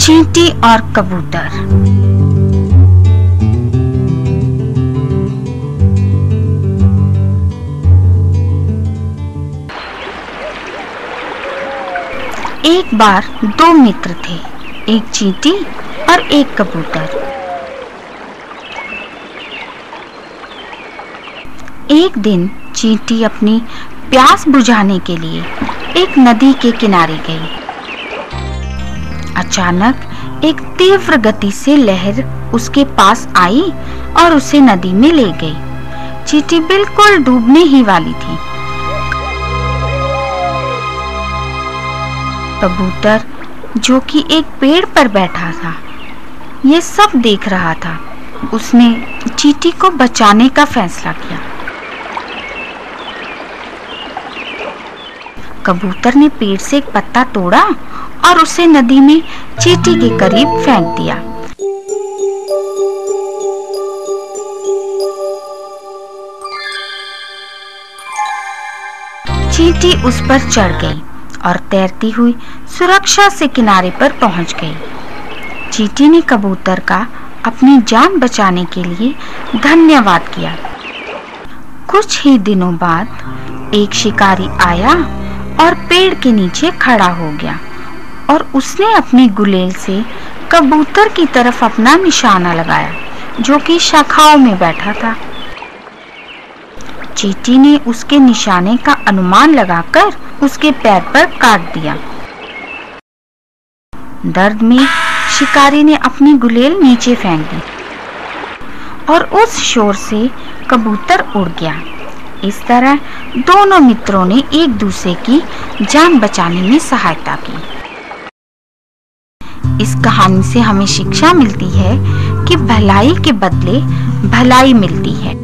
चींटी और कबूतर। एक बार दो मित्र थे, एक चींटी और एक कबूतर। एक दिन चींटी अपनी प्यास बुझाने के लिए एक नदी के किनारे गई। अचानक एक तीव्र गति से लहर उसके पास आई और उसे नदी में ले गई। चींटी बिल्कुल डूबने ही वाली थी। कबूतर, जो कि एक पेड़ पर बैठा था, ये सब देख रहा था। उसने चींटी को बचाने का फैसला किया। कबूतर ने पेड़ से एक पत्ता तोड़ा और उसे नदी में चींटी के करीब फेंक दिया। चींटी उस पर चढ़ गई और तैरती हुई सुरक्षा से किनारे पर पहुंच गई। चींटी ने कबूतर का अपनी जान बचाने के लिए धन्यवाद किया। कुछ ही दिनों बाद एक शिकारी आया और पेड़ के नीचे खड़ा हो गया और उसने अपनी गुलेल से कबूतर की तरफ अपना निशाना लगाया, जो कि शाखाओं में बैठा था। चींटी ने उसके निशाने का अनुमान लगाकर उसके पैर पर काट दिया। दर्द में शिकारी ने अपनी गुलेल नीचे फेंक दी और उस शोर से कबूतर उड़ गया। इस तरह दोनों मित्रों ने एक दूसरे की जान बचाने में सहायता की। इस कहानी से हमें शिक्षा मिलती है कि भलाई के बदले भलाई मिलती है।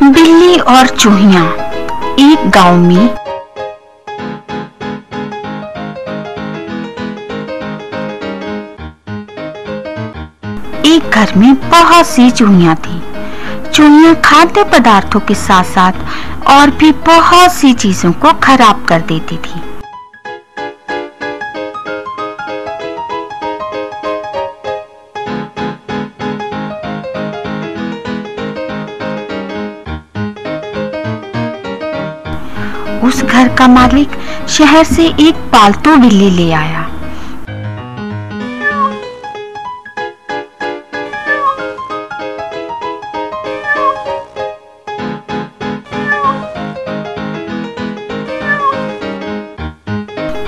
बिल्ली और चूहिया। एक गांव में एक घर में बहुत सी चूहियां थी। चूहियां खाद्य पदार्थों के साथ साथ और भी बहुत सी चीजों को खराब कर देती थी। उस घर का मालिक शहर से एक पालतू बिल्ली ले आया।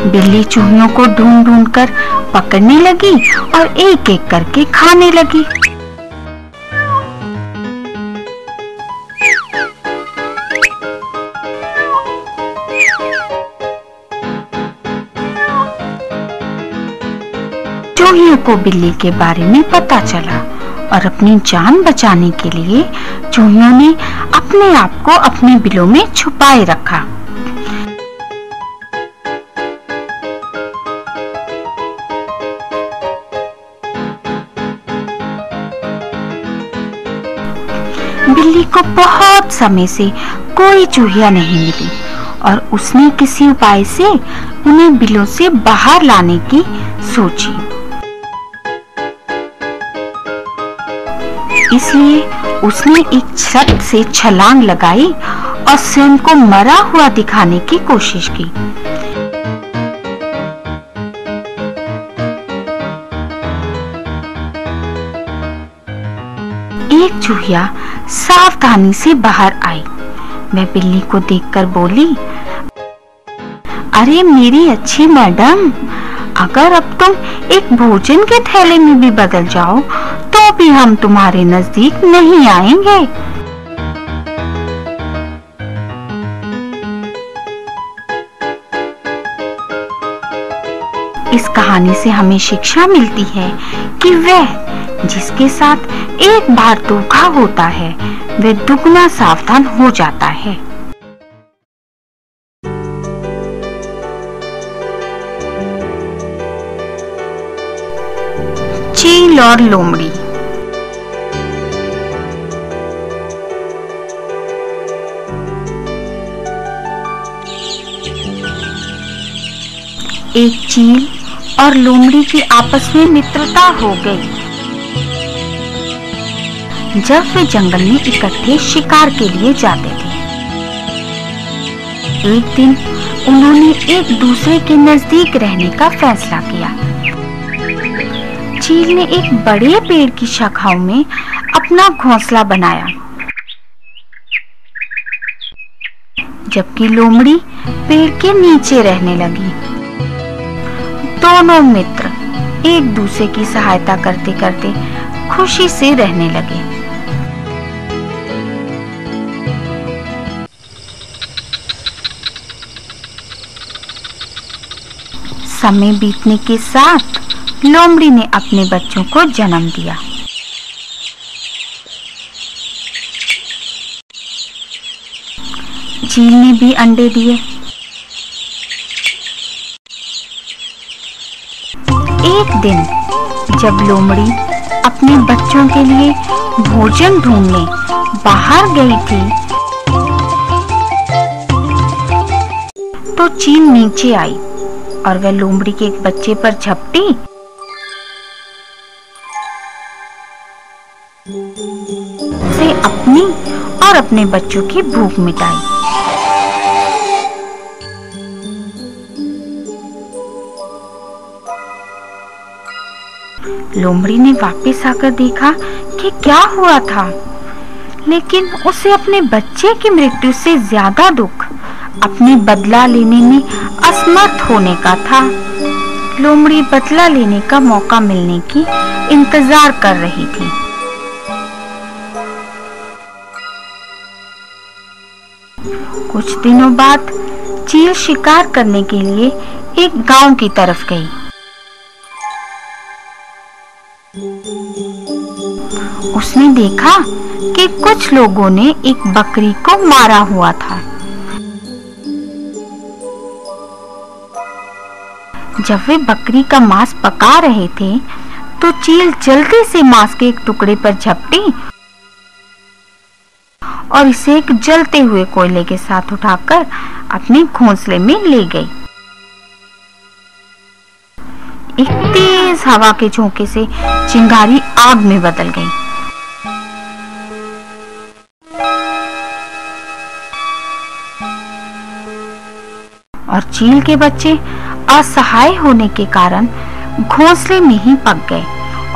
बिल्ली चूहियों को ढूंढ ढूंढ कर पकड़ने लगी और एक एक करके खाने लगी। चूहियों को बिल्ली के बारे में पता चला और अपनी जान बचाने के लिए चूहियों ने अपने आप को अपने बिलों में छुपाए रखा। बिल्ली को बहुत समय से कोई चूहिया नहीं मिली और उसने किसी उपाय से उन्हें बिलों से बाहर लाने की सोची। इसलिए उसने एक छत से छलांग लगाई और स्वयं को मरा हुआ दिखाने की कोशिश की। एक चूहिया सावधानी से बाहर आई। वह बिल्ली को देखकर बोली, अरे मेरी अच्छी मैडम, अगर अब तुम एक भोजन के थैले में भी बदल जाओ तो भी हम तुम्हारे नजदीक नहीं आएंगे। इस कहानी से हमें शिक्षा मिलती है कि वह जिसके साथ एक बार धोखा होता है वह दुगना सावधान हो जाता है। चील और लोमड़ी। एक चील और लोमड़ी की आपस में मित्रता हो गई। जब वे जंगल में इकट्ठे शिकार के लिए जाते थे, एक दिन उन्होंने एक दूसरे के नजदीक रहने का फैसला किया। चील ने एक बड़े पेड़ की शाखाओं में अपना घोंसला बनाया, जबकि लोमड़ी पेड़ के नीचे रहने लगी। दोनों मित्र एक दूसरे की सहायता करते करते खुशी से रहने लगे। समय बीतने के साथ लोमड़ी ने अपने बच्चों को जन्म दिया। चील ने भी अंडे दिए। एक दिन जब लोमड़ी अपने बच्चों के लिए भोजन ढूंढने बाहर गई थी, तो चील नीचे आई और वह लोमड़ी के एक बच्चे पर झपटी। से अपनी और अपने बच्चों की भूख मिटाई। लोमड़ी ने वापस आकर देखा कि क्या हुआ था, लेकिन उसे अपने बच्चे की मृत्यु से ज्यादा दुख अपने बदला लेने में असमर्थ होने का था। लोमड़ी बदला लेने का मौका मिलने की इंतजार कर रही थी। कुछ दिनों बाद चील शिकार करने के लिए एक गांव की तरफ गई। उसने देखा कि कुछ लोगों ने एक बकरी को मारा हुआ था। जब वे बकरी का मांस पका रहे थे, तो चील जल्दी से मांस के एक टुकड़े पर झपटी और इसे एक जलते हुए कोयले के साथ उठाकर अपने घोंसले में ले गई। एक तेज हवा के झोंके से चिंगारी आग में बदल गई। और चील के बच्चे असहाय होने के कारण घोंसले में ही पक गए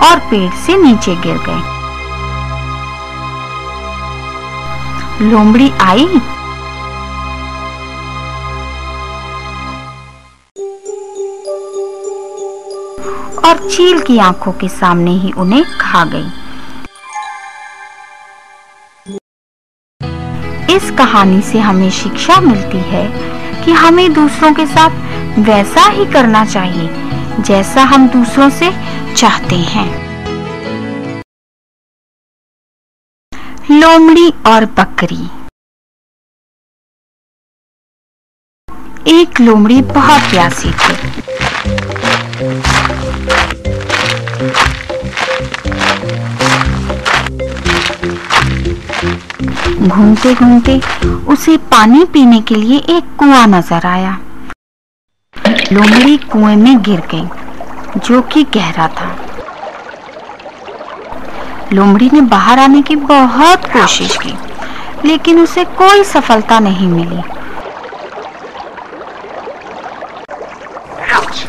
और पेड़ से नीचे गिर गए। लोमड़ी आई और चील की आंखों के सामने ही उन्हें खा गई। इस कहानी से हमें शिक्षा मिलती है कि हमें दूसरों के साथ वैसा ही करना चाहिए जैसा हम दूसरों से चाहते हैं। लोमड़ी और बकरी। एक लोमड़ी बहुत प्यासी थी। घूमते घूमते उसे पानी पीने के लिए एक कुआं नजर आया। लोमड़ी कुएं में गिर गई, जो कि गहरा था। लोमड़ी ने बाहर आने की बहुत कोशिश की, लेकिन उसे कोई सफलता नहीं मिली।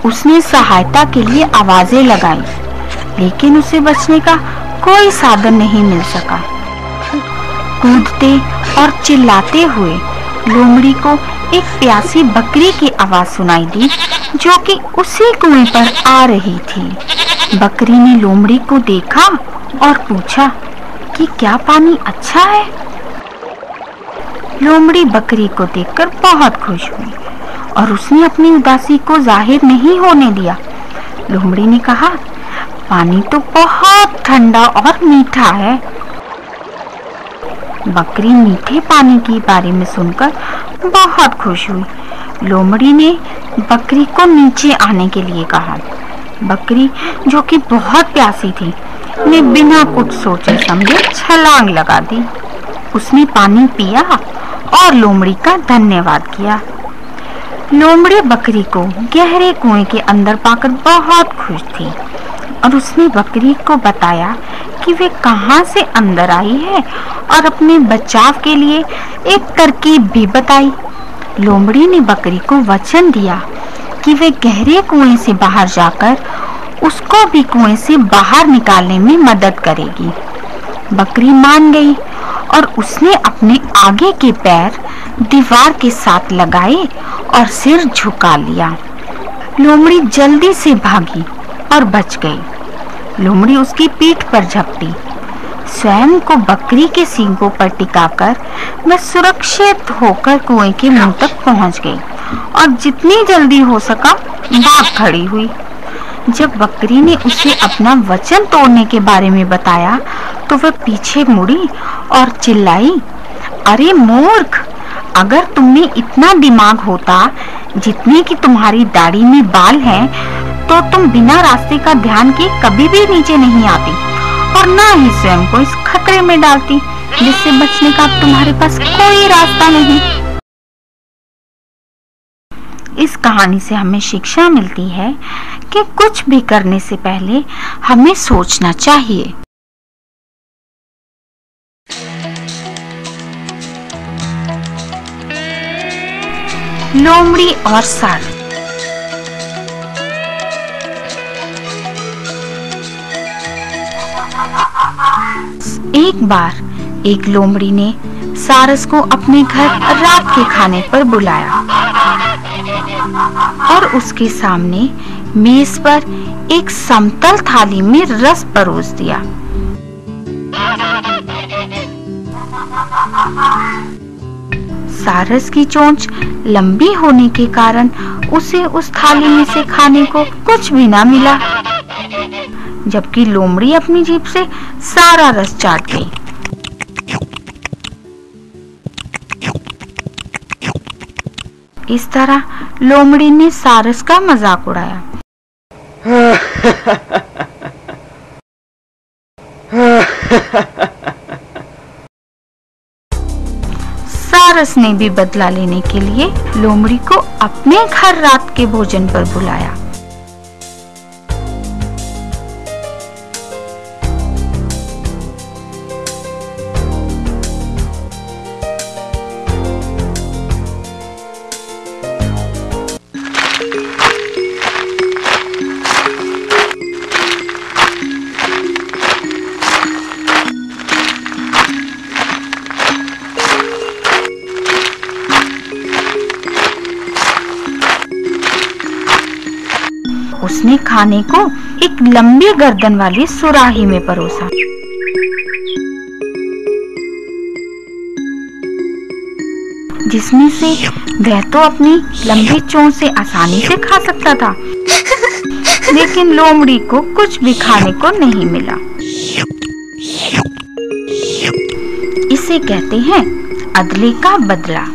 उसने सहायता के लिए आवाजें लगाई, लेकिन उसे बचने का कोई साधन नहीं मिल सका। कूदते और चिल्लाते हुए लोमड़ी को एक प्यासी बकरी की आवाज सुनाई दी, जो कि उसी कुएं पर आ रही थी। बकरी ने लोमड़ी को देखा और पूछा कि क्या पानी अच्छा है। लोमड़ी बकरी को देखकर बहुत खुश हुई और उसने अपनी उदासी को जाहिर नहीं होने दिया। लोमड़ी ने कहा, पानी तो बहुत ठंडा और मीठा है। बकरी मीठे पानी के बारे में सुनकर बहुत खुश हुई। लोमड़ी ने बकरी को नीचे आने के लिए कहा। बकरी, जो कि बहुत प्यासी थी, ने बिना कुछ सोचे समझे छलांग लगा दी। उसने पानी पिया और लोमड़ी का धन्यवाद किया। लोमड़ी बकरी को गहरे कुएं के अंदर पाकर बहुत खुश थी और उसने बकरी को बताया कि वे कहां से अंदर आई है और अपने बचाव के लिए एक तरकीब भी बताई। लोमड़ी ने बकरी को वचन दिया कि वे गहरे कुएं से बाहर जाकर उसको भी कुएं से बाहर निकालने में मदद करेगी। बकरी मान गई और उसने अपने आगे के पैर दीवार के साथ लगाए और सिर झुका लिया। लोमड़ी जल्दी से भागी और बच गई। लोमड़ी उसकी पीठ पर झपटी, स्वयं को बकरी के सींगों पर टिकाकर वह सुरक्षित होकर कुएं के मुंह तक पहुंच गई और जितनी जल्दी हो सका भाग खड़ी हुई। जब बकरी ने उसे अपना वचन तोड़ने के बारे में बताया तो वह पीछे मुड़ी और चिल्लाई, अरे मूर्ख, अगर तुमने इतना दिमाग होता जितने कि तुम्हारी दाढ़ी में बाल हैं, तो तुम बिना रास्ते का ध्यान किए कभी भी नीचे नहीं आती और ना ही स्वयं को इस खतरे में डालती जिससे बचने का अब तुम्हारे पास कोई रास्ता नहीं। इस कहानी से हमें शिक्षा मिलती है कि कुछ भी करने से पहले हमें सोचना चाहिए। लोमड़ी और सारस। एक बार एक लोमड़ी ने सारस को अपने घर रात के खाने पर बुलाया और उसके सामने मेज पर एक समतल थाली में रस परोस दिया। सारस की चोंच लंबी होने के कारण उसे उस थाली में से खाने को कुछ भी ना मिला, जबकि लोमड़ी अपनी जीभ से सारा रस चाट गई। इस तरह लोमड़ी ने सारस का मजाक उड़ाया। सारस ने भी बदला लेने के लिए लोमड़ी को अपने घर रात के भोजन पर बुलाया। उसने खाने को एक लंबी गर्दन वाली सुराही में परोसा। जिसमें से वह तो अपनी लंबी चोंच से आसानी से खा सकता था, लेकिन लोमड़ी को कुछ भी खाने को नहीं मिला। इसे कहते हैं अदले का बदला।